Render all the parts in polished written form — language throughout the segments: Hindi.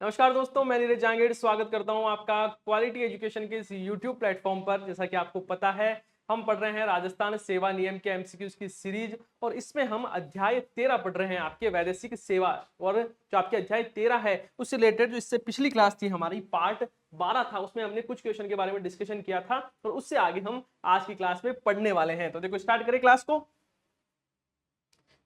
नमस्कार दोस्तों, मैं नीरज जांगेड़ स्वागत करता हूं आपका क्वालिटी एजुकेशन के इस यूट्यूब प्लेटफॉर्म पर। जैसा कि आपको पता है, हम पढ़ रहे हैं राजस्थान सेवा नियम के एमसीक्यूज की सीरीज और इसमें हम अध्याय 13 पढ़ रहे हैं, आपके वैदेशिक सेवा। और जो आपके अध्याय 13 है उससे रिलेटेड जो इससे पिछली क्लास थी हमारी पार्ट 12 था, उसमें हमने कुछ क्वेश्चन के बारे में डिस्कशन किया था और उससे आगे हम आज की क्लास में पढ़ने वाले हैं। तो देखो, स्टार्ट करें क्लास को।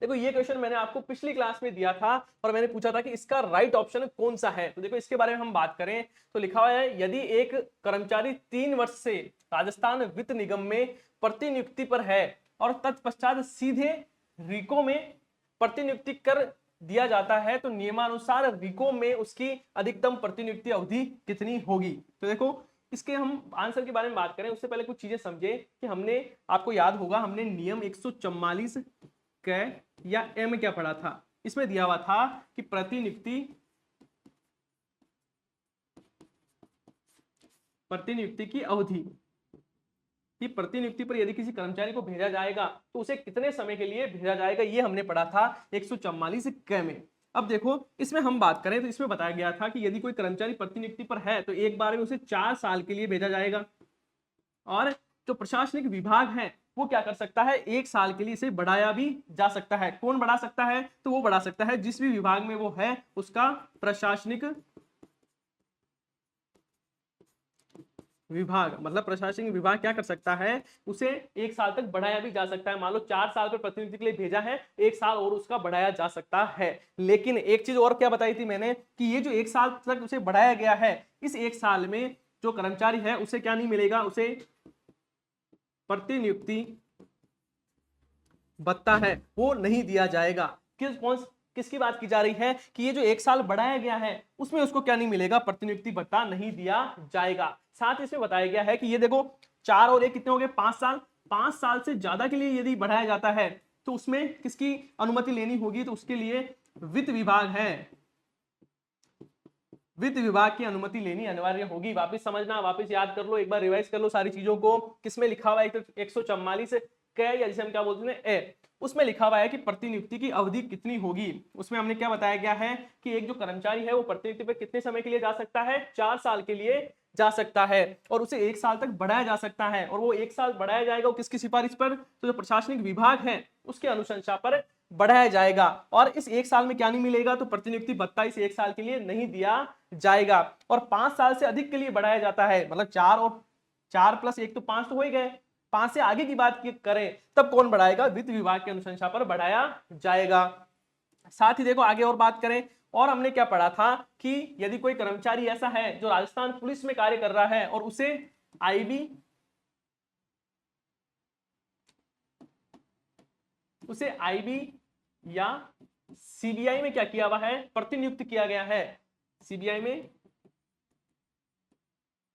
देखो, ये क्वेश्चन मैंने आपको पिछली क्लास में दिया था और मैंने पूछा था कि इसका राइट ऑप्शन कौन सा है। तो देखो, इसके बारे में हम बात करें तो लिखा हुआ है, यदि एक कर्मचारी 3 वर्ष से राजस्थान वित्त निगम में प्रतिनियुक्ति पर है और तत्पश्चात सीधे रिको में प्रतिनियुक्ति कर दिया जाता है तो नियमानुसार रिको में उसकी अधिकतम प्रतिनियुक्ति अवधि कितनी होगी। तो देखो, इसके हम आंसर के बारे में बात करें उससे पहले कुछ चीजें समझे कि हमने, आपको याद होगा, हमने नियम 144 क या एम क्या पढ़ा था। इसमें दिया हुआ था कि प्रतिनियुक्ति की अवधि, कि प्रतिनियुक्ति पर यदि किसी कर्मचारी को भेजा जाएगा तो उसे कितने समय के लिए भेजा जाएगा, ये हमने पढ़ा था 144 क में। अब देखो, इसमें हम बात करें तो इसमें बताया गया था कि यदि कोई कर्मचारी प्रतिनियुक्ति पर है तो एक बार में उसे 4 साल के लिए भेजा जाएगा और जो प्रशासनिक विभाग है वो क्या कर सकता है, 1 साल के लिए इसे बढ़ाया भी जा सकता है। कौन बढ़ा सकता है? तो वो बढ़ा सकता है जिस भी विभाग में वो है उसका प्रशासनिक विभाग, मतलब प्रशासनिक विभाग क्या कर सकता है, उसे 1 साल तक बढ़ाया भी जा सकता है। मान लो 4 साल पर प्रतिनियुक्ति के लिए भेजा है, 1 साल और उसका बढ़ाया जा सकता है। लेकिन एक चीज और क्या बताई थी मैंने कि ये जो 1 साल तक उसे बढ़ाया गया है, इस 1 साल में जो कर्मचारी है उसे क्या नहीं मिलेगा, उसे प्रतिनियुक्ति भत्ता है वो नहीं दिया जाएगा। किसकी बात की जा रही है कि ये जो 1 साल बढ़ाया गया है उसमें उसको क्या नहीं मिलेगा, प्रतिनियुक्ति भत्ता नहीं दिया जाएगा। साथ ही इसमें बताया गया है कि ये देखो, 4 और 1 कितने हो गए, 5 साल। 5 साल से ज्यादा के लिए यदि बढ़ाया जाता है तो उसमें किसकी अनुमति लेनी होगी, तो उसके लिए वित्त विभाग है, वित्त विभाग की अनुमति लेनी अनिवार्य होगी। वापस समझना, वापस याद कर लो, एक बार रिवाइज कर लो सारी चीजों को। किसमें लिखा हुआ है, 144 क या जिसे हम क्या बोलते हैं ए, उसमें लिखा हुआ है कि प्रतिनियुक्ति की अवधि कितनी होगी। उसमें हमने क्या बताया गया है कि एक जो कर्मचारी है वो प्रतिनियुक्ति पे कितने समय के लिए जा सकता है, 4 साल के लिए जा सकता है और उसे 1 साल तक बढ़ाया जा सकता है। और वो 1 साल बढ़ाया जाएगा वो किसकी सिफारिश पर, तो जो प्रशासनिक विभाग है उसके अनुशंसा पर बढ़ाया जाएगा। और इस 1 साल में क्या नहीं मिलेगा, तो प्रतिनियुक्ति भत्ता इस 1 साल के लिए नहीं दिया जाएगा। और 5 साल से अधिक के लिए बढ़ाया जाता है, मतलब 4 और 4 प्लस 1 तो 5 तो हो ही गए, 5 से आगे की बात करें तब कौन बढ़ाएगा, वित्त विभाग की अनुशंसा पर बढ़ाया जाएगा। साथ ही देखो आगे और बात करें, और हमने क्या पढ़ा था कि यदि कोई कर्मचारी ऐसा है जो राजस्थान पुलिस में कार्य कर रहा है और उसे आईबी, उसे आईबी या सीबीआई में क्या किया हुआ है, प्रतिनियुक्त किया गया है, सीबीआई में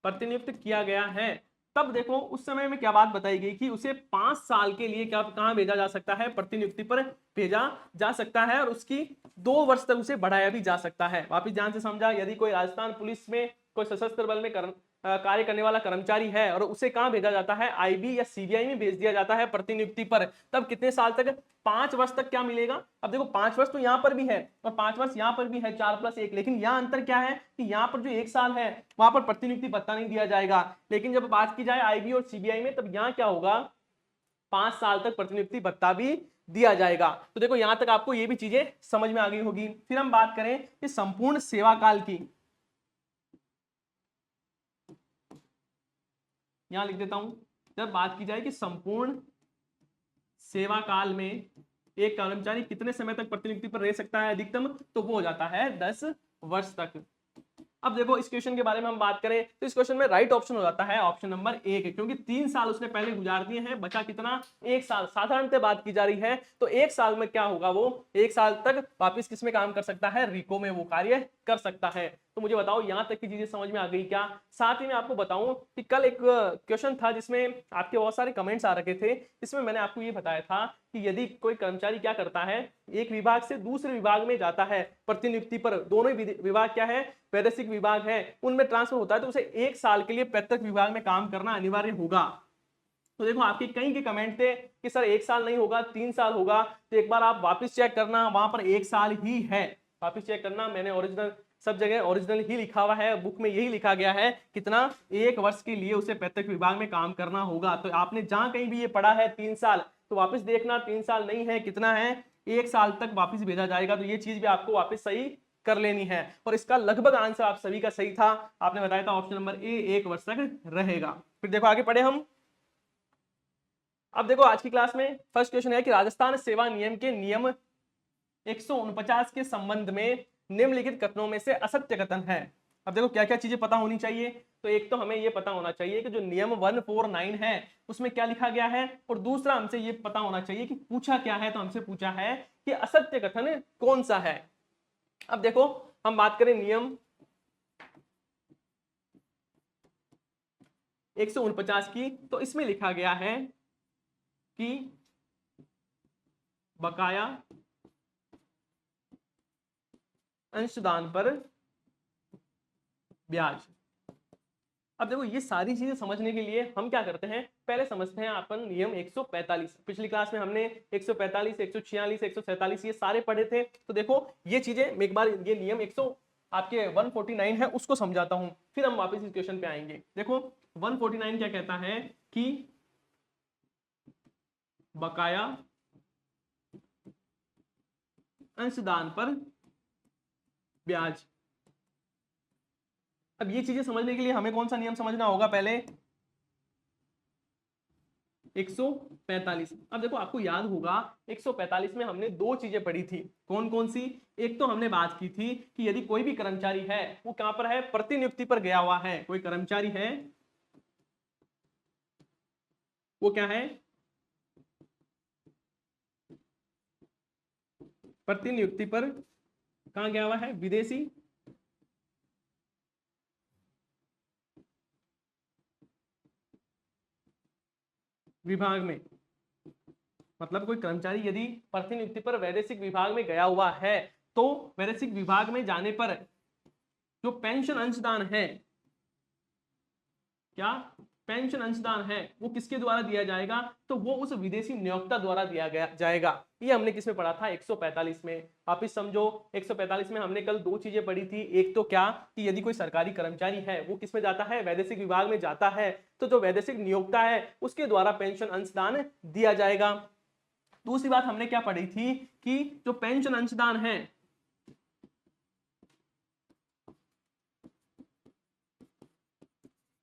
प्रतिनियुक्त किया गया है, तब देखो उस समय में क्या बात बताई गई कि उसे 5 साल के लिए क्या कहां भेजा जा सकता है, प्रतिनियुक्ति पर भेजा जा सकता है और उसकी 2 वर्ष तक उसे बढ़ाया भी जा सकता है। वापिस ध्यान से समझा, यदि कोई राजस्थान पुलिस में, कोई सशस्त्र बल में कार्य करने वाला कर्मचारी है और उसे कहां भेजा जाता है, आईबी या सीबीआई में भेज दिया जाता है प्रतिनियुक्ति पर, तब कितने साल तक, 5 वर्ष तक क्या मिलेगा। अब देखो 5 वर्ष तो यहां पर भी है और 5 वर्ष यहां पर भी है, 4 प्लस 1, लेकिन यहां अंतर क्या है कि यहां पर जो 1 साल है वहां पर प्रतिनियुक्ति भत्ता नहीं दिया जाएगा, लेकिन जब बात की जाए आईबी और सीबीआई में तब यहां क्या होगा, 5 साल तक प्रतिनियुक्ति भत्ता भी दिया जाएगा। तो देखो यहां तक आपको ये भी चीजें समझ में आ गई होगी। फिर हम बात करें कि संपूर्ण सेवा काल की, यहां लिख देता हूं, जब बात की जाए कि संपूर्ण सेवा काल में एक कर्मचारी कितने समय तक प्रतिनियुक्ति पर रह सकता है अधिकतम, तो वो हो जाता है 10 वर्ष तक। अब देखो इस क्वेश्चन के बारे में हम बात करें तो इस क्वेश्चन में राइट ऑप्शन हो जाता है ऑप्शन नंबर 1, क्योंकि 3 साल उसने पहले गुजार दिए हैं, बचा कितना, 1 साल। साधारणतः बात की जा रही है तो 1 साल में क्या होगा, वो 1 साल तक वापिस किस में काम कर सकता है, रिको में वो कार्य कर सकता है। तो मुझे बताओ यहां तक की चीजें समझ में आ गई क्या। साथ ही मैं आपको बताऊं कि कल एक क्वेश्चन था जिसमें आपके बहुत सारे कमेंट्स आ रखे थे, इसमें मैंने आपको ये बताया था कि यदि कोई कर्मचारी क्या करता है, एक विभाग से दूसरे विभाग में जाता है प्रतिनियुक्ति पर, दोनों विभाग क्या है, वैदेशिक विभाग है, उनमें ट्रांसफर होता है तो उसे 1 साल के लिए पैतृक विभाग में काम करना अनिवार्य होगा। तो देखो आपके कई के कमेंट थे कि सर 1 साल नहीं होगा, 3 साल होगा, तो एक बार आप वापस चेक करना, वहां पर 1 साल ही है। वापस चेक करना, मैंने ओरिजिनल सब जगह ओरिजिनल ही लिखा हुआ है, बुक में यही लिखा गया है कितना, 1 वर्ष के लिए उसे प्रत्यक्ष विभाग में काम करना होगा। तो आपने जहां कहीं भी ये पढ़ा है 3 साल, तो वापस देखना 3 साल नहीं है, कितना है, 1 साल तक वापस भेजा जाएगा। तो ये चीज भी आपको वापस सही कर लेनी है। और इसका लगभग आंसर आप सभी का सही था, आपने बताया था ऑप्शन नंबर ए 1 वर्ष तक रहेगा। फिर देखो आगे पढ़े हम। अब देखो आज की क्लास में फर्स्ट क्वेश्चन है कि राजस्थान सेवा नियम के नियम 149 के संबंध में निम्नलिखित कथनों में से असत्य कथन है। अब देखो क्या क्या चीजें पता होनी चाहिए। तो एक तो हमें यह पता होना चाहिए कि जो नियम 149 है उसमें क्या लिखा गया है, और दूसरा हमसे ये पता होना चाहिए कि पूछा क्या है। तो हमसे पूछा है कि असत्य कथन कौन सा है। अब देखो हम बात करें नियम 149 की, तो इसमें लिखा गया है कि बकाया अंशदान पर ब्याज। अब देखो ये सारी चीजें समझने के लिए हम क्या करते हैं, पहले समझते हैं अपन नियम 145। पिछली क्लास में हमने 145, 146, 147 ये सारे पढ़े थे। तो देखो ये चीजें एक बार ये नियम 149 है उसको समझाता हूं, फिर हम वापस इस क्वेश्चन पे आएंगे। देखो 149 क्या कहता है कि बकाया अंशदान पर ब्याज। अब ये चीजें समझने के लिए हमें कौन सा नियम समझना होगा, पहले 145। अब देखो आपको याद होगा 145 में हमने 2 चीजें पढ़ी थी, कौन कौन सी। एक तो हमने बात की थी कि यदि कोई भी कर्मचारी है वो कहां पर है, प्रतिनियुक्ति पर गया हुआ है, कोई कर्मचारी है वो क्या है, प्रतिनियुक्ति पर कहां गया हुआ है, विदेशी विभाग में। मतलब कोई कर्मचारी यदि प्रतिनियुक्ति पर वैदेशिक विभाग में गया हुआ है, तो वैदेशिक विभाग में जाने पर जो पेंशन अंशदान है, क्या पेंशन अंशदान है, वो किसके द्वारा दिया जाएगा, तो वो उस विदेशी नियोक्ता द्वारा दिया गया जाएगा। ये हमने किसमें पढ़ा था, 145 में। वापिस समझो 145 में हमने कल 2 चीजें पढ़ी थी। एक तो क्या कि यदि कोई सरकारी कर्मचारी है वो किसमें जाता है, वैदेशिक विभाग में जाता है, तो जो वैदेशिक नियोक्ता है उसके द्वारा पेंशन अंशदान दिया जाएगा। दूसरी बात हमने क्या पढ़ी थी कि जो पेंशन अंशदान है,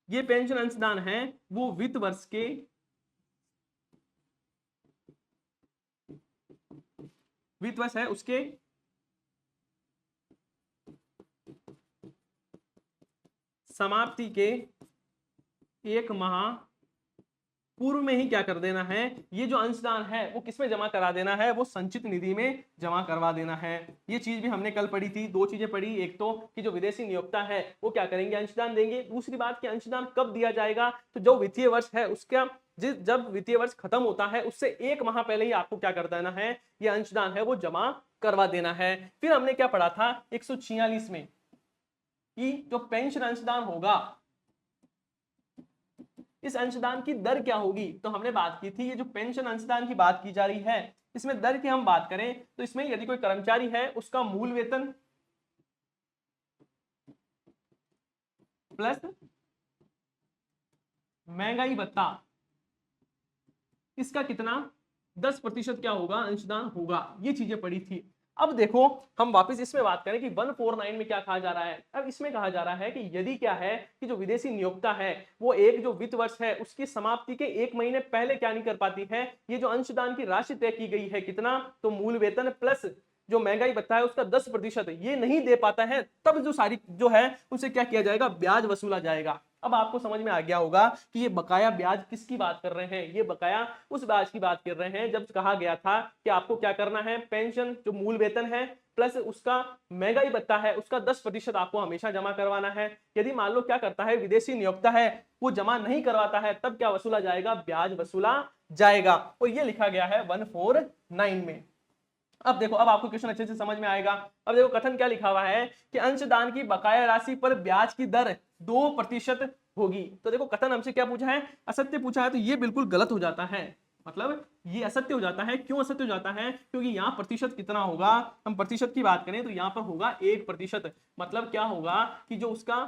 ये पेंशन अंशदान है वो वित्त वर्ष के वित्त वर्ष है उसके समाप्ति के 1 माह पूर्व में ही क्या कर देना है, ये जो अंशदान है वो किसमें जमा करा देना है, वो संचित निधि में जमा करवा देना है। ये चीज भी हमने कल पढ़ी थी। 2 चीजें पढ़ी, एक तो कि जो विदेशी नियोक्ता है वो क्या करेंगे, अंशदान देंगे। दूसरी बात कि अंशदान कब दिया जाएगा, तो जो वित्तीय वर्ष है उसका जब वित्तीय वर्ष खत्म होता है उससे 1 माह पहले ही आपको क्या कर देना है, ये अंशदान है वो जमा करवा देना है। फिर हमने क्या पढ़ा था 146 में कि जो पेंशन अंशदान होगा इस अंशदान की दर क्या होगी। तो हमने बात की थी ये जो पेंशन अंशदान की बात की जा रही है इसमें दर की हम बात करें तो इसमें यदि कोई कर्मचारी है उसका मूल वेतन प्लस महंगाई भत्ता, इसका कितना 10% क्या होगा, अंशदान होगा। ये चीजें पड़ी थी। अब देखो हम वापस इसमें बात करें कि 149 में क्या कहा जा रहा है। अब इसमें कहा जा रहा है कि यदि क्या है कि जो विदेशी नियोक्ता है वो एक जो वित्त वर्ष है उसकी समाप्ति के 1 महीने पहले क्या नहीं कर पाती है, ये जो अंशदान की राशि तय की गई है कितना, तो मूल वेतन प्लस जो महंगाई भत्ता है उसका 10% ये नहीं दे पाता है, तब जो सारी जो है उनसे क्या किया जाएगा, ब्याज वसूला जाएगा। अब आपको समझ में आ गया होगा कि ये बकाया ब्याज किसकी बात कर रहे हैं, ये बकाया उस ब्याज की बात कर रहे हैं जब कहा गया था कि आपको क्या करना है, पेंशन जो मूल वेतन है प्लस उसका महंगाई भत्ता है उसका 10% आपको हमेशा जमा करवाना है। यदि मान लो क्या करता है विदेशी नियोक्ता है वो जमा नहीं करवाता है, तब क्या वसूला जाएगा, ब्याज वसूला जाएगा। और ये लिखा गया है 149 में। अब देखो अब आपको क्वेश्चन अच्छे से समझ में आएगा। अब देखो कथन क्या लिखा हुआ है कि अंशदान की बकाया राशि पर ब्याज की दर 2% होगी। तो देखो कथन हमसे क्या पूछा है, असत्य पूछा है, तो ये बिल्कुल गलत हो जाता है। मतलब ये असत्य हो जाता है। क्यों असत्य हो जाता है? क्योंकि यहाँ प्रतिशत कितना होगा, हम प्रतिशत की बात करें तो यहाँ पर होगा 1%। मतलब क्या होगा कि जो उसका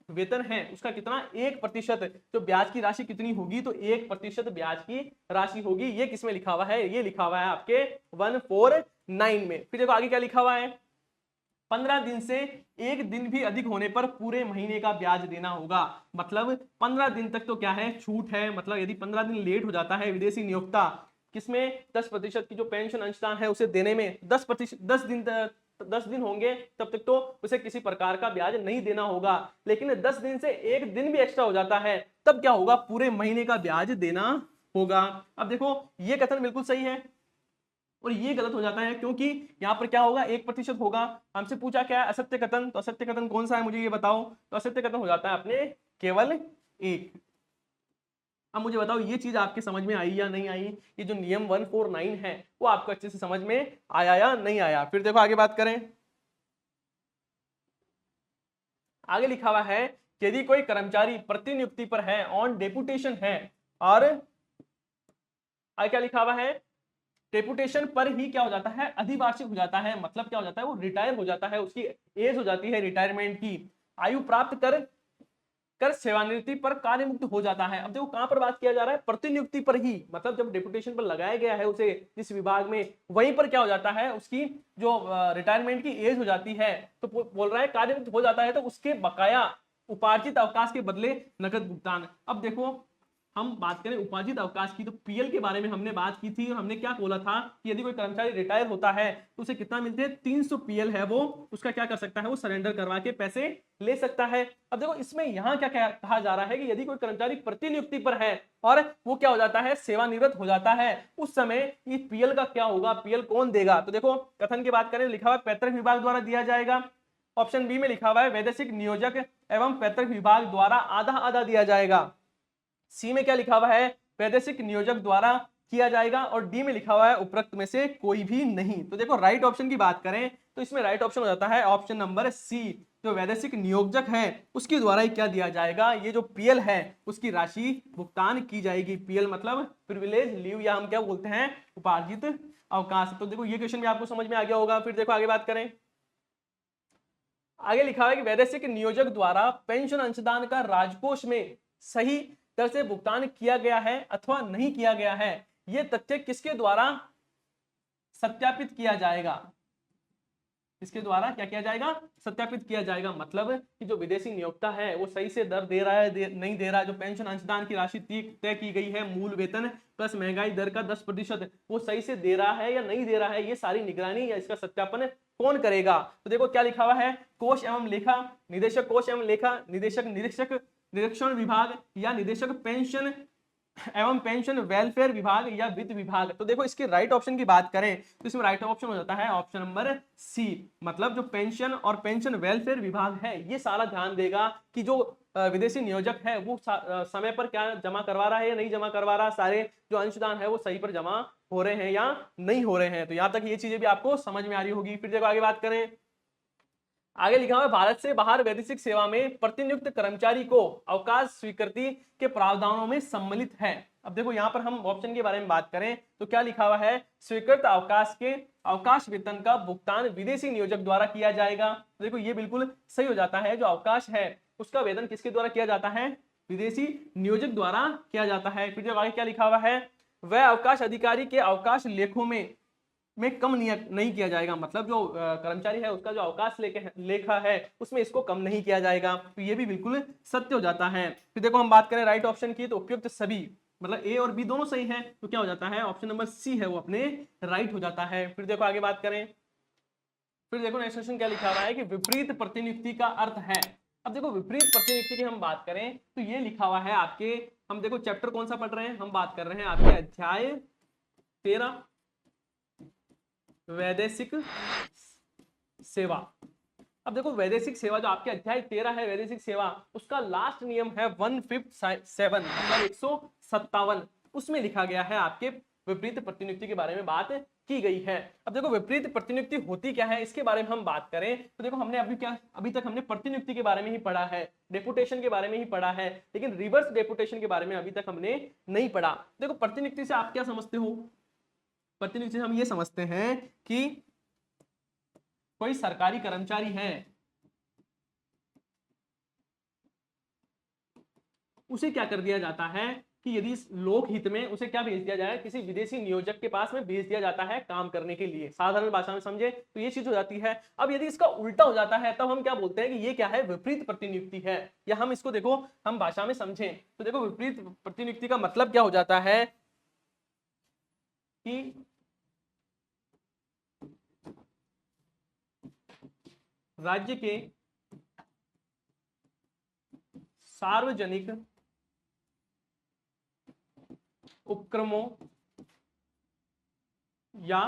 वेतन है उसका कितना 1%, जो ब्याज की राशि कितनी होगी तो 1% ब्याज की राशि होगी। ये किसमें लिखा हुआ है? ये लिखा हुआ है आपके 149 में। फिर देखो आगे क्या लिखा हुआ है, 15 दिन से एक दिन भी अधिक होने पर पूरे महीने का ब्याज देना होगा। मतलब 15 दिन तक तो क्या है, छूट है। मतलब यदि 15 दिन लेट हो जाता है विदेशी नियोक्ता किसमें 10% की जो पेंशन अंशदान है उसे देने में, 10% 10 दिन होंगे तब तक तो उसे किसी प्रकार का ब्याज नहीं देना होगा। लेकिन 10 दिन से एक दिन भी एक्स्ट्रा हो जाता है तब क्या होगा, पूरे महीने का ब्याज देना होगा। अब देखो ये कथन बिल्कुल सही है और ये गलत हो जाता है, क्योंकि यहां पर क्या होगा, 1% होगा। हमसे पूछा क्या है, असत्य कथन, तो असत्य कथन कौन सा है मुझे ये बताओ। तो असत्य कथन हो जाता है अपने केवल 1। अब मुझे बताओ ये चीज आपके समझ में आई या नहीं आई? ये जो नियम 149 है वो आपको अच्छे से समझ में आया या नहीं आया? फिर देखो आगे बात करें, आगे लिखा हुआ है कि यदि कोई कर्मचारी प्रतिनियुक्ति पर है, ऑन डेपुटेशन है, और आगे क्या लिखा हुआ है, डेपुटेशन पर ही क्या हो जाता है, अधिवार्षिक हो जाता है। मतलब क्या हो जाता है, वो रिटायर हो जाता है, उसकी एज हो जाती है रिटायरमेंट की, आयु प्राप्त कर कर सेवानिवृत्ति पर कार्य मुक्त हो जाता है। अब देखो कहां पर बात किया जा रहा है, प्रतिनियुक्ति पर ही। मतलब जब डेपुटेशन पर लगाया गया है उसे जिस विभाग में, वहीं पर क्या हो जाता है, उसकी जो रिटायरमेंट की एज हो जाती है, तो बोल रहा है कार्य मुक्त हो जाता है, तो उसके बकाया उपार्जित अवकाश के बदले नकद भुगतान। अब देखो हम बात करें उपार्जित अवकाश की, तो पीएल के बारे में हमने बात की थी और हमने क्या बोला था कि यदि कोई कर्मचारी रिटायर होता है तो उसे कितना मिलते हैं, 300 पीएल है वो उसका क्या कर सकता है, वो सरेंडर करवा के पैसे ले सकता है। अब देखो इसमें यहां क्या कहा जा रहा है कि यदि कोई कर्मचारी प्रतिनियुक्ति पर है और वो क्या हो जाता है, सेवानिवृत्त हो जाता है, उस समय ये पीएल का क्या होगा, पीएल कौन देगा? तो देखो कथन की बात करें, लिखा हुआ पैतृक विभाग द्वारा दिया जाएगा। ऑप्शन बी में लिखा हुआ है वैदेशिक नियोजक एवं पैतृक विभाग द्वारा आधा आधा दिया जाएगा। सी में क्या लिखा हुआ है, वैदेशिक नियोजक द्वारा किया जाएगा। और डी में लिखा हुआ है उपरोक्त में से कोई भी नहीं। तो देखो राइट ऑप्शन की बात करें तो इसमें राइट ऑप्शन हो जाता है ऑप्शन नंबर सी, जो वैदेशिक नियोजक है उसके द्वारा ही क्या दिया जाएगा, ये जो पीएल है उसकी राशि भुगतान की जाएगी। पीएल मतलब प्रिविलेज लीव, या हम क्या बोलते हैं, उपार्जित अवकाश। तो देखो ये क्वेश्चन भी आपको समझ में आ गया होगा। फिर देखो आगे बात करें, आगे लिखा हुआ है कि वैदेशिक नियोजक द्वारा पेंशन अंशदान का राजकोष में सही दर से भुगतान किया गया है अथवा नहीं किया गया है, यह तथ्य किसके द्वारा सत्यापित किया जाएगा? इसके द्वारा क्या किया जाएगा, सत्यापित किया जाएगा। मतलब कि जो विदेशी नियोक्ता है वो सही से दर दे रहा है, नहीं दे रहा है, जो पेंशन अंशदान की राशि तय की गई है मूल वेतन प्लस महंगाई दर का 10%, वो सही से दे रहा है या नहीं दे रहा है, ये सारी निगरानी या इसका सत्यापन कौन करेगा? तो देखो क्या लिखा हुआ है, कोष एवं लेखा निदेशक, कोष एवं लेखा निदेशक, निरीक्षक निरीक्षण विभाग, या निदेशक पेंशन एवं पेंशन वेलफेयर विभाग, या वित्त विभाग। तो देखो इसके राइट ऑप्शन की बात करें तो इसमें राइट ऑप्शन हो जाता है ऑप्शन नंबर सी। मतलब जो पेंशन और पेंशन वेलफेयर विभाग है ये सारा ध्यान देगा कि जो विदेशी नियोजक है वो समय पर क्या जमा करवा रहा है या नहीं जमा करवा रहा, सारे जो अंशदान है वो सही पर जमा हो रहे हैं या नहीं हो रहे हैं। तो यहां तक ये चीजें भी आपको समझ में आ रही होगी। फिर देखो आगे बात करें, आगे लिखा हुआ है भारत से बाहर वैदेशिक सेवा में प्रतिनियुक्त कर्मचारी को अवकाश स्वीकृति के प्रावधानों में सम्मिलित है। अब देखो यहाँ पर हम ऑप्शन के बारे में बात करें तो क्या लिखा हुआ है, स्वीकृत अवकाश के अवकाश वेतन का भुगतान विदेशी नियोजक द्वारा किया जाएगा। तो देखो ये बिल्कुल सही हो जाता है, जो अवकाश है उसका वेतन किसके द्वारा किया जाता है, विदेशी नियोजक द्वारा किया जाता है। फिर जब आगे क्या लिखा हुआ है, वह अवकाश अधिकारी के अवकाश लेखों में कम नहीं किया जाएगा। मतलब जो कर्मचारी है उसका जो अवकाश लेखा है उसमें इसको कम नहीं किया जाएगा। तो ये भी बिल्कुल सत्य हो जाता है। फिर देखो हम बात करें राइट ऑप्शन की, तो उपयुक्त सभी मतलब ए और बी दोनों सही है, तो क्या हो जाता है ऑप्शन नंबर सी है वो अपने राइट हो जाता है। फिर देखो आगे बात करें, फिर देखो नेक्स्ट क्वेश्चन क्या लिखा हुआ है कि विपरीत प्रतिनियुक्ति का अर्थ है। अब देखो विपरीत प्रतिनियुक्ति की हम बात करें तो ये लिखा हुआ है आपके, हम देखो चैप्टर कौन सा पढ़ रहे हैं, हम बात कर रहे हैं आपके अध्याय 13 वैदेशिक सेवा। अब देखो वैदेशिक सेवा जो आपके अध्याय 13 है वैदेशिक सेवा, उसका लास्ट नियम है 157 मतलब 157, उसमें लिखा गया है आपके विपरीत प्रतिनियुक्ति के बारे में बात की गई है। अब देखो विपरीत प्रतिनियुक्ति होती क्या है इसके बारे में हम बात करें तो देखो हमने अभी तक हमने प्रतिनियुक्ति के बारे में ही पढ़ा है, डेपुटेशन के बारे में ही पढ़ा है, लेकिन रिवर्स डेपुटेशन के बारे में अभी तक हमने नहीं पढ़ा। देखो प्रतिनियुक्ति से आप क्या समझते हो? प्रतिनियुक्ति से हम ये समझते हैं कि कोई सरकारी कर्मचारी है, उसे क्या कर दिया जाता है कि यदि लोक हित में उसे क्या भेज दिया जाए, किसी विदेशी नियोजक के पास में भेज दिया जाता है काम करने के लिए। साधारण भाषा में समझे तो ये चीज हो जाती है। अब यदि इसका उल्टा हो जाता है तब हम क्या बोलते हैं कि ये क्या है, विपरीत प्रतिनियुक्ति है। या हम इसको देखो हम भाषा में समझें तो देखो विपरीत प्रतिनियुक्ति का मतलब क्या हो जाता है कि राज्य के सार्वजनिक उपक्रमों या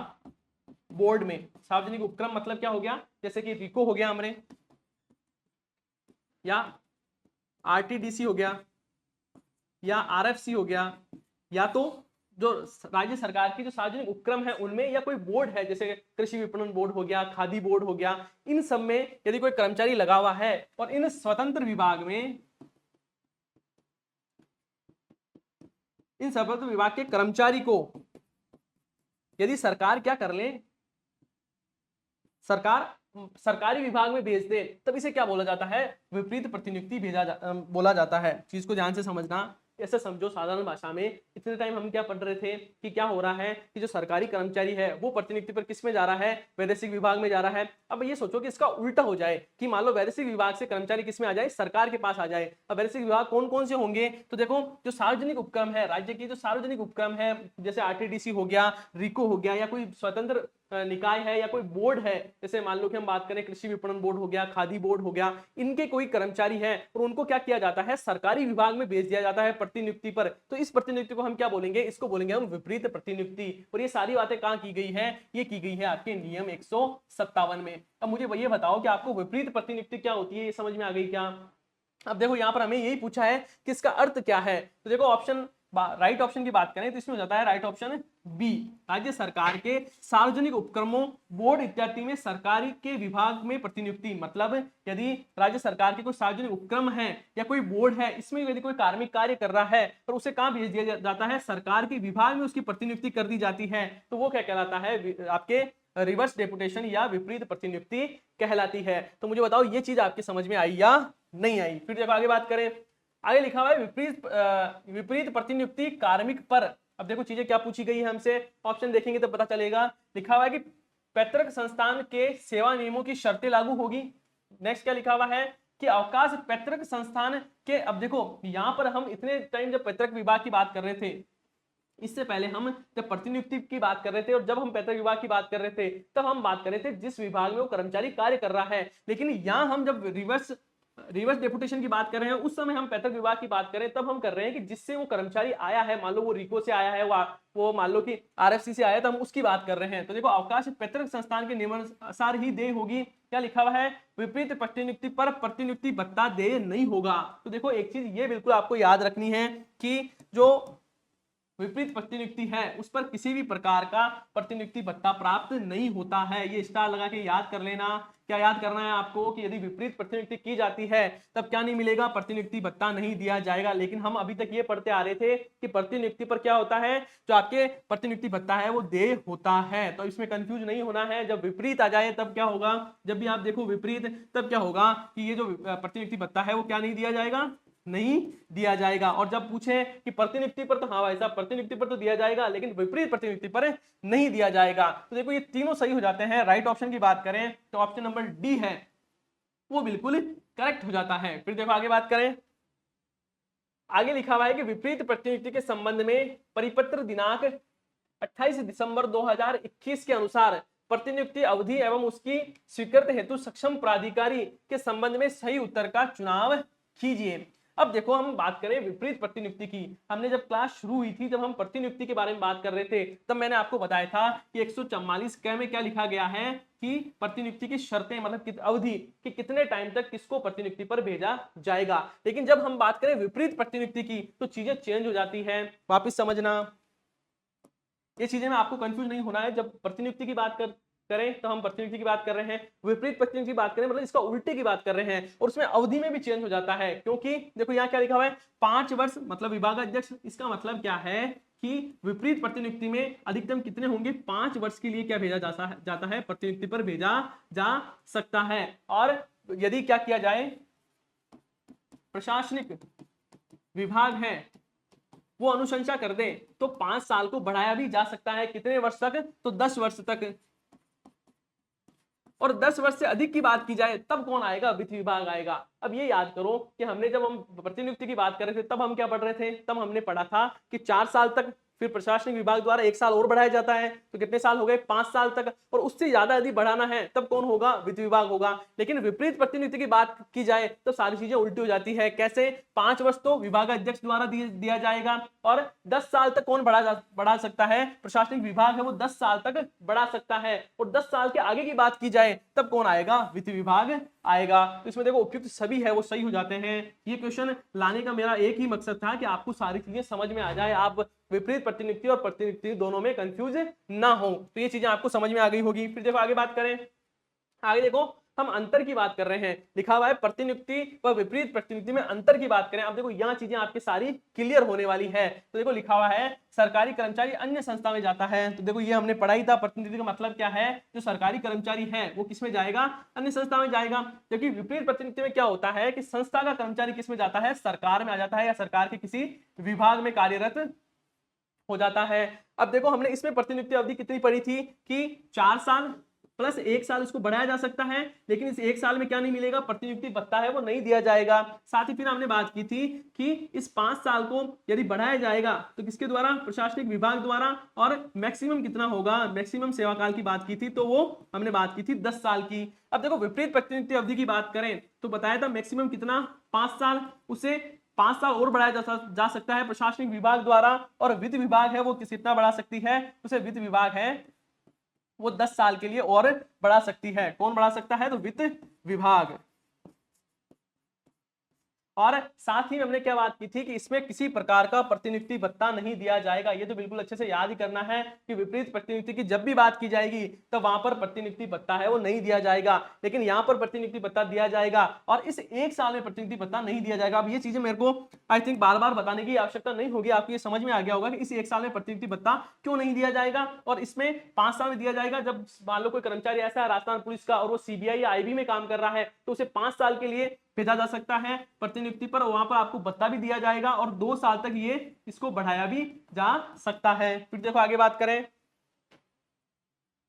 बोर्ड में, सार्वजनिक उपक्रम मतलब क्या हो गया, जैसे कि रिको हो गया हमरे, या आरटीडीसी हो गया, या आरएफसी हो गया, या तो जो राज्य सरकार की जो सार्वजनिक उपक्रम है उनमें, या कोई बोर्ड है जैसे कृषि विपणन बोर्ड हो गया, खादी बोर्ड हो गया, इन सब में यदि कोई कर्मचारी लगा हुआ है और इन स्वतंत्र विभाग में, इन स्वतंत्र विभाग के कर्मचारी को यदि सरकार क्या कर ले, सरकार सरकारी विभाग में भेज दे, तब इसे क्या बोला जाता है, विपरीत प्रतिनियुक्ति बोला जाता है। चीज को ध्यान से समझना, ऐसे समझो साधारण भाषा में। इतने टाइम हम क्या पढ़ रहे थे कि क्या हो रहा है कि जो सरकारी कर्मचारी है वो प्रतिनियुक्ति पर किस में जा रहा है, वैदेशिक विभाग में जा रहा है। अब ये सोचो कि इसका उल्टा हो जाए कि मान लो वैदेशिक विभाग से कर्मचारी किस में आ जाए, सरकार के पास आ जाए। अब वैदेशिक विभाग कौन कौन से होंगे तो देखो जो सार्वजनिक उपक्रम है, राज्य की जो सार्वजनिक उपक्रम है जैसे आरटीडीसी हो गया, रिको हो गया, या कोई स्वतंत्र निकाय है या कोई बोर्ड है, जैसे मान लो कि हम बात करें कृषि विपणन बोर्ड हो गया, खादी बोर्ड हो गया, इनके कोई कर्मचारी है और उनको क्या किया जाता है, सरकारी विभाग में भेज दिया जाता है प्रतिनियुक्ति पर। तो इस प्रतिनियुक्ति को हम क्या बोलेंगे, इसको बोलेंगे हम विपरीत प्रतिनियुक्ति। और ये सारी बातें कहां की गई है, ये की गई है आपके नियम 157 में। अब मुझे ये बताओ कि आपको विपरीत प्रतिनियुक्ति क्या होती है, ये समझ में आ गई क्या? अब देखो यहां पर हमें यही पूछा है कि इसका अर्थ क्या है। तो देखो ऑप्शन राइट ऑप्शन की बात करें तो इसमें हो जाता है राइट ऑप्शन बी, राज्य सरकार के सार्वजनिक उपक्रमों, बोर्ड इत्यादि में सरकारी के विभाग में प्रतिनियुक्ति। मतलब यदि राज्य सरकार के कोई सार्वजनिक उपक्रम है या कोई बोर्ड है, इसमें यदि कोई कार्मिक कार्य कर रहा है तो उसे कहां भेज दिया जाता है, सरकार के विभाग में उसकी प्रतिनियुक्ति कर दी जाती है। तो वो क्या कहलाता है, आपके रिवर्स डेपुटेशन या विपरीत प्रतिनियुक्ति कहलाती है। तो मुझे बताओ ये चीज आपकी समझ में आई या नहीं आई? फिर देखो आगे बात करें, आगे लिखा हुआ है विपरीत प्रतिनियुक्ति कार्मिक पर। अब देखो चीजें क्या पूछी गई है हमसे, ऑप्शन देखेंगे तो पता चलेगा। लिखा हुआ है कि पैतृक संस्थान के सेवा नियमों की शर्तें लागू होगी। नेक्स्ट क्या लिखा हुआ है कि अवकाश पैतृक संस्थान के। अब देखो यहां पर हम इतने टाइम जब पैतृक विभाग की बात कर रहे थे, इससे पहले हम जब प्रतिनियुक्ति की बात कर रहे थे और जब हम पैतृक विभाग की बात कर रहे थे तब हम बात कर रहे थे जिस विभाग में वो कर्मचारी कार्य कर रहा है। लेकिन यहां हम जब रिवर्स डेपुटेशन की बात कर रहे हैं, उस समय हम पैतृक विभाग की बात करें तब हम कर रहे हैं कि जिससे वो कर्मचारी आया है, मान लो वो रिको से आया है, वो मान लो कि आरएफसी से आया है, तो हम उसकी बात कर रहे हैं। तो देखो अवकाश पैतृक संस्थान के नियमानुसार ही देय होगी। क्या लिखा हुआ है, विपरीत प्रतिनियुक्ति पर प्रतिनियुक्ति भत्ता देय नहीं होगा। तो देखो एक चीज ये बिल्कुल आपको याद रखनी है कि जो विपरीत प्रतिनियुक्ति है उस पर किसी भी प्रकार का प्रतिनियुक्ति भत्ता प्राप्त नहीं होता है। ये स्टार लगा के याद कर लेना। क्या याद करना है आपको कि यदि विपरीत प्रतिनियुक्ति की जाती है तब क्या नहीं मिलेगा, प्रतिनियुक्ति भत्ता नहीं दिया जाएगा। लेकिन हम अभी तक ये पढ़ते आ रहे थे कि प्रतिनियुक्ति पर क्या होता है, जो आपके प्रतिनियुक्ति भत्ता है वो देय होता है। तो इसमें कंफ्यूज नहीं होना है। जब विपरीत आ जाए तब क्या होगा, जब भी आप देखो विपरीत तब क्या होगा कि ये जो प्रतिनियुक्ति भत्ता है वो क्या नहीं दिया जाएगा, नहीं दिया जाएगा। और जब पूछे कि प्रतिनियुक्ति पर, तो हाँ भाई साहब प्रतिनियुक्ति पर तो दिया जाएगा लेकिन विपरीत प्रतिनियुक्ति पर नहीं दिया जाएगा। तो देखो ये तीनों सही हो जाते हैं। राइट ऑप्शन की बात करें तो ऑप्शन नंबर डी है वो बिल्कुल करेक्ट हो जाता है। फिर देखो आगे बात करें, आगे लिखा हुआ है कि विपरीत प्रतिनियुक्ति के संबंध में परिपत्र दिनांक 28 दिसंबर 2021 के अनुसार प्रतिनियुक्ति अवधि एवं उसकी स्वीकृति हेतु सक्षम प्राधिकारी के संबंध में सही उत्तर का चुनाव कीजिए। अब देखो हम बात करें विपरीत प्रतिनियुक्ति की। हमने जब क्लास शुरू हुई थी, जब हम प्रतिनियुक्ति के बारे में बात कर रहे थे, तब मैंने आपको बताया था कि 144 क में क्या लिखा गया है कि प्रतिनियुक्ति की शर्तें मतलब अवधि कि कितने टाइम तक किसको प्रतिनियुक्ति पर भेजा जाएगा। लेकिन जब हम बात करें विपरीत प्रतिनियुक्ति की तो चीजें चेंज हो जाती है। वापिस समझना, ये चीजें में आपको कंफ्यूज नहीं होना है। जब प्रतिनियुक्ति की बात करें तो हम प्रतिनियुक्ति की बात कर रहे हैं, विपरीत प्रतिनियुक्ति की बात करें मतलब इसका उल्टे की बात कर रहे हैं, और उसमें अवधि में भी चेंज हो जाता है। क्योंकि देखो यहाँ क्या लिखा हुआ है, 5 वर्ष मतलब विभागाध्यक्ष, इसका मतलब क्या है कि विपरीत प्रतिनियुक्ति में अधिकतम कितने होंगे, 5 वर्ष के लिए क्या भेजा जाता है, प्रतिनियुक्ति पर भेजा जा सकता है। और यदि क्या किया जाए, प्रशासनिक विभाग है वो अनुशंसा कर दे तो 5 साल को बढ़ाया भी जा सकता है। कितने वर्ष तक, तो 10 वर्ष तक। और 10 वर्ष से अधिक की बात की जाए तब कौन आएगा, वित्त विभाग आएगा। अब ये याद करो कि हमने जब हम प्रतिनियुक्ति की बात कर रहे थे तब हम क्या पढ़ रहे थे, तब हमने पढ़ा था कि 4 साल तक, फिर प्रशासनिक विभाग द्वारा 1 साल और बढ़ाया जाता है, तो कितने साल हो गए, 5 साल तक। और उससे ज्यादा यदि बढ़ाना है तब कौन होगा, वित्त विभाग होगा। लेकिन विपरीत प्रतिनियुक्ति की बात की जाए तो सारी चीजें उल्टी हो जाती है। कैसे, 5 वर्ष तो विभागाध्यक्ष द्वारा दिया जाएगा, और 10 साल तक कौन बढ़ा सकता है, प्रशासनिक विभाग है वो 10 साल तक बढ़ा सकता है। और 10 साल के आगे की बात की जाए तब कौन आएगा, वित्त विभाग आएगा। तो इसमें देखो उपयुक्त सभी है वो सही हो जाते हैं। ये क्वेश्चन लाने का मेरा एक ही मकसद था कि आपको सारी चीजें समझ में आ जाए, आप विपरीत प्रतिनियुक्ति और प्रतिनियुक्ति दोनों में कंफ्यूज ना हो। तो ये चीजें आपको समझ में आ गई होगी। फिर देखो आगे बात करें, आगे देखो हम अंतर की बात कर रहे हैं, लिखा हुआ है प्रतिनियुक्ति व विपरीत प्रतिनियुक्ति में अंतर की बात करें। अब देखो यहाँ चीजें आपकी सारी क्लियर होने वाली है। तो देखो लिखा हुआ है सरकारी कर्मचारी अन्य संस्था में जाता है, तो देखो ये हमने पढ़ा ही था, प्रतिनियुक्ति का मतलब क्या है, जो सरकारी कर्मचारी है वो किस में जाएगा, अन्य संस्था में जाएगा। क्योंकि विपरीत प्रतिनियुक्ति में क्या होता है कि संस्था का कर्मचारी किस में जाता है, सरकार में आ जाता है, या सरकार के किसी विभाग में कार्यरत हो जाता है। अब देखो हमने इसमें प्रतिनियुक्ति अवधि कितनी पढ़ी थी कि 4 साल प्लस 1 साल इसको बढ़ाया जा सकता है, लेकिन इस 1 साल में क्या नहीं मिलेगा, प्रतिनियुक्ति भत्ता है वो नहीं दिया जाएगा। साथ ही फिर हमने बात की थी कि इस 5 साल को यदि बढ़ाया जाएगा तो किसके द्वारा, प्रशासनिक विभाग द्वारा, और मैक्सिमम कितना होगा, मैक्सिमम सेवाकाल की बात की थी, तो वो हमने बात की थी 10 साल की। अब देखो विपरीत प्रतिनियुक्ति अवधि की बात करें तो बताया था मैक्सिमम कितना, 5 साल, उसे 5 साल और बढ़ाया जा सकता है प्रशासनिक विभाग द्वारा, और वित्त विभाग है वो कितना बढ़ा सकती है, उसे वित्त विभाग है वो 10 साल के लिए और बढ़ा सकती है। कौन बढ़ा सकता है, तो वित्त विभाग। और साथ ही हमने क्या बात की थी कि इसमें किसी प्रकार का प्रतिनियुक्ति भत्ता नहीं दिया जाएगा। ये तो बिल्कुल अच्छे से याद ही करना है कि विपरीत प्रतिनियुक्ति की जब भी बात की जाएगी तो वहां पर प्रतिनियुक्ति भत्ता है वो नहीं दिया जाएगा, लेकिन यहाँ पर प्रतिनियुक्ति भत्ता दिया जाएगा, और इस 1 साल में प्रतिनियुक्ति भत्ता नहीं दिया जाएगा। अब ये चीजें मेरे को आई थिंक बार बार बताने की आवश्यकता नहीं होगी, आपको ये समझ में आ गया होगा कि इस 1 साल में प्रतिनियुक्ति भत्ता क्यों नहीं दिया जाएगा, और इसमें 5 साल में दिया जाएगा। जब मान लो कोई कर्मचारी ऐसा है राजस्थान पुलिस का और वो सीबीआई या आईबी में काम कर रहा है तो उसे 5 साल के लिए भेजा जा सकता है प्रतिनियुक्ति पर, वहां पर आपको भत्ता भी दिया जाएगा, और 2 साल तक ये इसको बढ़ाया भी जा सकता है। फिर देखो आगे बात करें,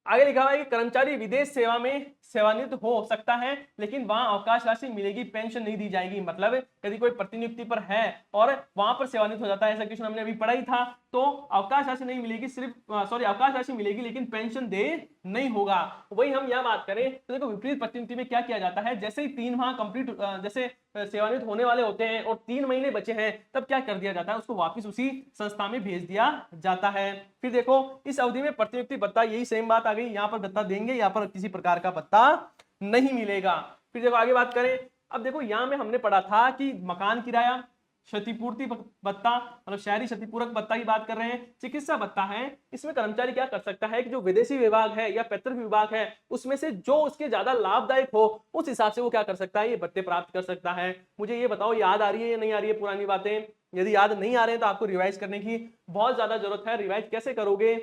आगे लिखा हुआ है कि कर्मचारी विदेश सेवा में सेवानिवृत्त हो सकता है, लेकिन वहां अवकाश राशि मिलेगी, पेंशन नहीं दी जाएगी। मतलब यदि कोई प्रतिनियुक्ति पर है और वहां पर सेवानिवृत्त हो जाता है, ऐसा क्वेश्चन हमने अभी पढ़ा ही था, तो अवकाश राशि नहीं मिलेगी, सिर्फ अवकाश राशि मिलेगी लेकिन पेंशन दे नहीं होगा। वही हम यह बात करें तो देखो विपरीत प्रतिनियुक्ति में क्या किया जाता है, जैसे ही 3 माह कंप्लीट, जैसे सेवानिवृत्त होने वाले होते हैं और 3 महीने बचे हैं, तब क्या कर दिया जाता है, उसको वापस उसी संस्था में भेज दिया जाता है। फिर देखो इस अवधि में प्रतिनियुक्ति भत्ता, यही सेम बात आ गई, यहाँ पर भत्ता देंगे, यहाँ पर किसी प्रकार का भत्ता नहीं मिलेगा। फिर देखो आगे बात करें, अब देखो यहाँ में हमने पढ़ा था कि मकान किराया, क्षतिपूर्ति भत्ता, मतलब शहरी क्षतिपूरक भत्ता की बात कर रहे हैं। चिकित्सा भत्ता है, इसमें कर्मचारी क्या कर सकता है कि जो विदेशी विभाग है या पैतृक विभाग है उसमें से जो उसके ज्यादा लाभदायक हो उस हिसाब से वो क्या कर सकता है, ये भत्ते प्राप्त कर सकता है। मुझे ये बताओ याद आ रही है या नहीं आ रही है पुरानी बातें? यदि याद नहीं आ रहे हैं तो आपको रिवाइज करने की बहुत ज्यादा जरूरत है। रिवाइज कैसे करोगे,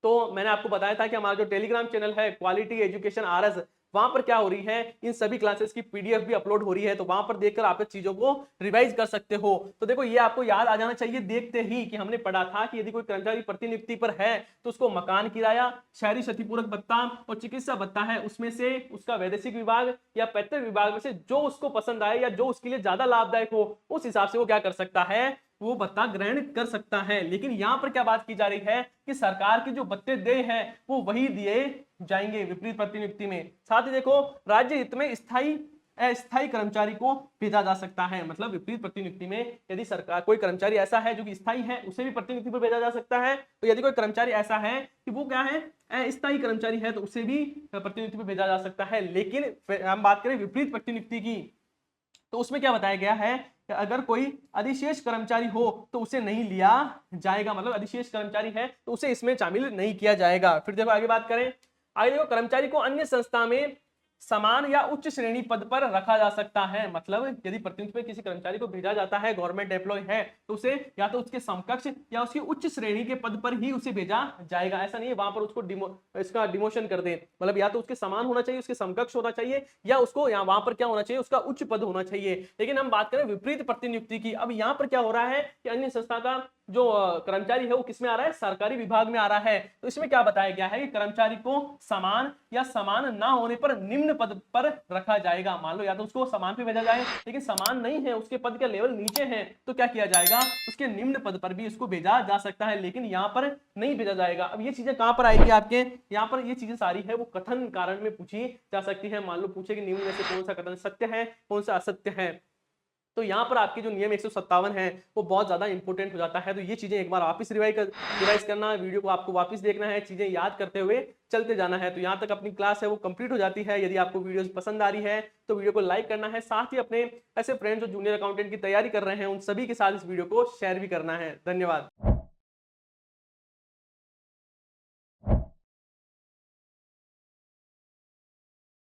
तो मैंने आपको बताया था कि हमारा जो टेलीग्राम चैनल है क्वालिटी एजुकेशन RS, वहां पर क्या हो रही है, इन सभी क्लासेस की PDF भी अपलोड हो रही है, तो वहां पर देखकर आप चीजों को रिवाइज कर सकते हो। तो देखो ये आपको याद आ जाना चाहिए देखते ही कि हमने पढ़ा था कि यदि कोई कर्मचारी प्रतिनियुक्ति पर है तो उसको मकान किराया, शहरी क्षतिपूरक भत्ता और चिकित्सा भत्ता है, उसमें से उसका वैदेशिक विभाग या पैतृक विभाग में से जो उसको पसंद आए या जो उसके लिए ज्यादा लाभदायक हो उस हिसाब से वो क्या कर सकता है, वो भत्ता ग्रहण कर सकता है। लेकिन यहां पर क्या बात की जा रही है कि सरकार के जो भत्ते देय हैं वो वही दिए जाएंगे विपरीत प्रतिनियुक्ति में। साथ ही देखो राज्य हित में स्थायी अस्थायी कर्मचारी को भेजा जा सकता है, मतलब विपरीत प्रतिनियुक्ति में यदि सरकार कोई कर्मचारी ऐसा है जो कि स्थायी है उसे भी प्रतिनियुक्ति पर भेजा जा सकता है, तो यदि कोई कर्मचारी ऐसा है कि वो क्या है अस्थायी कर्मचारी है तो उसे भी प्रतिनियुक्ति पर भेजा जा सकता है। लेकिन हम बात करें विपरीत प्रतिनियुक्ति की, तो उसमें क्या बताया गया है कि अगर कोई अधिशेष कर्मचारी हो तो उसे नहीं लिया जाएगा, मतलब अधिशेष कर्मचारी है तो उसे इसमें शामिल नहीं किया जाएगा। फिर देखो आगे बात करें, आगे देखो कर्मचारी को अन्य संस्था में समान या उच्च श्रेणी पद पर रखा जा सकता है। मतलब यदि प्रतिनियुक्ति में किसी कर्मचारी को भेजा जाता है, गवर्नमेंट एम्प्लॉय है, तो उसे या तो उसके समकक्ष या उसकी उच्च श्रेणी के पद पर ही उसे भेजा जाएगा। ऐसा नहीं है वहां पर उसको इसका डिमोशन कर दें, मतलब या तो उसके समान होना चाहिए, उसके समकक्ष होना चाहिए, या उसको यहाँ वहां पर क्या होना चाहिए, उसका उच्च पद होना चाहिए। लेकिन हम बात करें विपरीत प्रतिनियुक्ति की, अब यहाँ पर क्या हो रहा है कि अन्य संस्था का जो कर्मचारी है वो किसमें आ रहा है, सरकारी विभाग में आ रहा है। तो इसमें क्या बताया गया है कि कर्मचारी को समान या समान ना होने पर निम्न पद पर रखा जाएगा। मान लो या तो उसको समान पे भेजा जाए, लेकिन समान नहीं है, उसके पद के लेवल नीचे है, तो क्या किया जाएगा, उसके निम्न पद पर भी उसको भेजा जा सकता है, लेकिन यहाँ पर नहीं भेजा जाएगा। अब ये चीजें कहां पर आएगी आपके, यहाँ पर ये चीजें सारी है वो कथन कारण में पूछी जा सकती है। मान लो पूछे कि निम्न में से कौन सा कथन सत्य है, कौन सा असत्य है, तो यहाँ पर आपकी जो नियम 157 है वो बहुत ज्यादा इंपॉर्टेंट हो जाता है। तो ये चीजें एक बार वापस रिवाइज करना, वीडियो को आपको वापस देखना है, चीजें याद करते हुए चलते जाना है। तो यहाँ तक अपनी क्लास है वो कंप्लीट हो जाती है। यदि आपको वीडियो पसंद आ रही है तो वीडियो को लाइक करना है, साथ ही अपने ऐसे फ्रेंड्स जो जूनियर अकाउंटेंट की तैयारी कर रहे हैं उन सभी के साथ इस वीडियो को शेयर भी करना है। धन्यवाद।